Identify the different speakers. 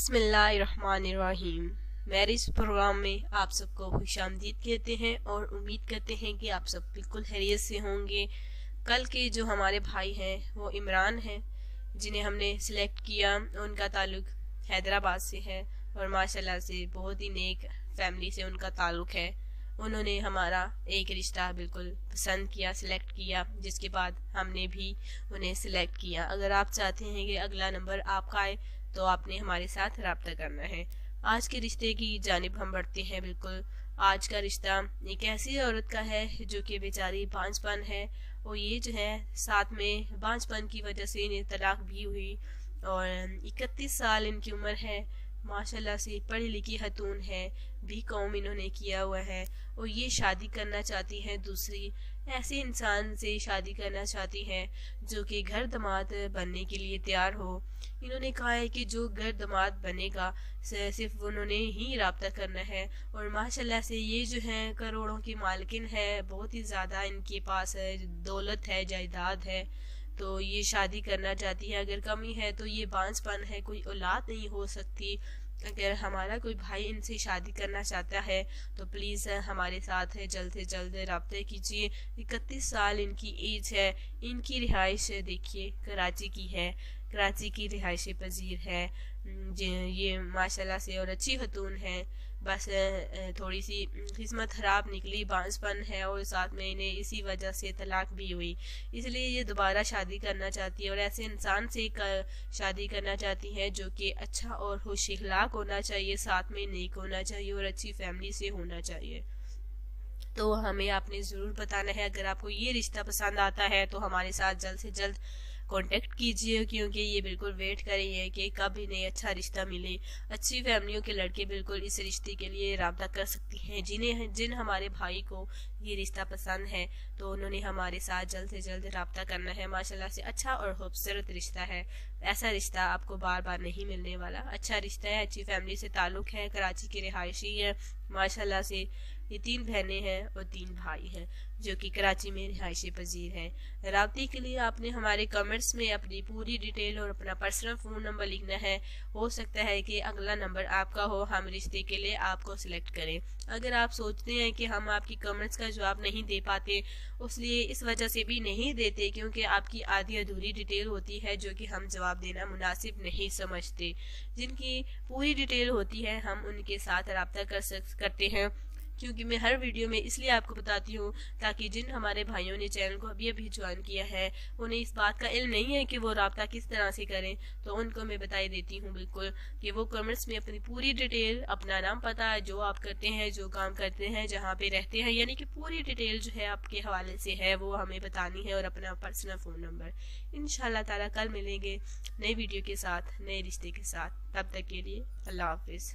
Speaker 1: बिस्मिल्लाहिर्रहमानिर्रहीम। Marriage programme में आप सबको खुशामदीद कहते हैं और उम्मीद करते हैं कि आप सब बिल्कुल खैरियत से होंगे। कल के जो हमारे भाई हैं वो इमरान हैं, जिन्हें हमने सिलेक्ट किया। उनका ताल्लुक हैदराबाद से है और माशाल्लाह से बहुत ही नेक फैमिली से उनका ताल्लुक है। उन्होंने हमारा एक रिश्ता बिल्कुल पसंद किया, सिलेक्ट किया, जिसके बाद हमने भी उन्हें सिलेक्ट किया। अगर आप चाहते हैं कि अगला नंबर आपका आए तो आपने हमारे साथ रब्ता करना है। आज के रिश्ते की जानिब हम बढ़ते हैं। बिल्कुल आज का रिश्ता एक ऐसी औरत का है जो कि बेचारी बांझपन है, और ये जो है साथ में बांझपन की वजह से इन्हें तलाक भी हुई और 31 साल इनकी उम्र है। माशाल्लाह से पढ़ी लिखी खतून है, बीकॉम इन्होंने किया हुआ है और ये शादी करना चाहती हैं दूसरी ऐसे इंसान से शादी करना चाहती हैं जो कि घर दामाद बनने के लिए तैयार हो। इन्होंने कहा है कि जो घर दामाद बनेगा सिर्फ उन्होंने ही राब्ता करना है, और माशाल्लाह से ये जो है करोड़ों की मालकिन है, बहुत ही ज़्यादा इनके पास है, दौलत है, जायदाद है। तो ये शादी करना चाहती है। अगर कमी है तो ये बांझपन है, कोई औलाद नहीं हो सकती। अगर हमारा कोई भाई इनसे शादी करना चाहता है तो प्लीज़ हमारे साथ जल्द से जल्द रब्ता कीजिए। 31 साल इनकी एज है। इनकी रिहाइश देखिए कराची की है, कराची की रिहाइश पजीर है। ये माशाल्लाह से और अच्छी खतून है, बस थोड़ी सी किस्मत ख़राब निकली, बांझपन है और साथ में इन्हें इसी वजह से तलाक भी हुई। इसलिए ये दोबारा शादी करना चाहती है और ऐसे इंसान से शादी करना चाहती है जो कि अच्छा और खुश इखलाक होना चाहिए, साथ में नेक होना चाहिए और अच्छी फैमिली से होना चाहिए। तो हमें आपने ज़रूर बताना है। अगर आपको ये रिश्ता पसंद आता है तो हमारे साथ जल्द से जल्द कांटेक्ट कीजिए, क्योंकि ये बिल्कुल वेट कर रही है कि कब इन्हें अच्छा रिश्ता मिले। अच्छी फैमिलियों के लड़के बिल्कुल इस रिश्ते के लिए राब्ता कर सकती हैं। जिन हमारे भाई को ये रिश्ता पसंद है तो उन्होंने हमारे साथ जल्द से जल्द राब्ता करना है। माशाल्लाह से अच्छा और खूबसूरत रिश्ता है। ऐसा रिश्ता आपको बार बार नहीं मिलने वाला। अच्छा रिश्ता है, अच्छी फैमिली से ताल्लुक है, कराची की रिहायशी है। माशाल्लाह से ये 3 बहनें हैं और 3 भाई हैं जो कि कराची में रिहायशी पजीर हैं। राब्ते के लिए आपने हमारे कमेंट्स में अपनी पूरी डिटेल और अपना पर्सनल फ़ोन नंबर लिखना है। हो सकता है कि अगला नंबर आपका हो, हम रिश्ते के लिए आपको सिलेक्ट करें। अगर आप सोचते हैं कि हम आपकी कमेंट्स का जवाब नहीं दे पाते, इसलिए इस वजह से भी नहीं देते क्योंकि आपकी आधी अधूरी डिटेल होती है जो कि हम जवाब देना मुनासिब नहीं समझते। जिनकी पूरी डिटेल होती है हम उनके साथ रब्ता करते हैं, क्योंकि मैं हर वीडियो में इसलिए आपको बताती हूँ ताकि जिन हमारे भाइयों ने चैनल को अभी ज्वाइन किया है उन्हें इस बात का इल्म नहीं है कि वो रब्ता किस तरह से करें, तो उनको मैं बता देती हूँ बिल्कुल कि वो कमेंट्स में अपनी पूरी डिटेल, अपना नाम, पता, जो आप करते हैं, जो काम करते हैं, जहाँ पे रहते हैं, यानी कि पूरी डिटेल जो है आपके हवाले से है वो हमें बतानी है, और अपना पर्सनल फ़ोन नंबर। इंशाल्लाह ताला कल मिलेंगे नई वीडियो के साथ, नए रिश्ते के साथ। तब तक के लिए अल्लाह हाफिज़।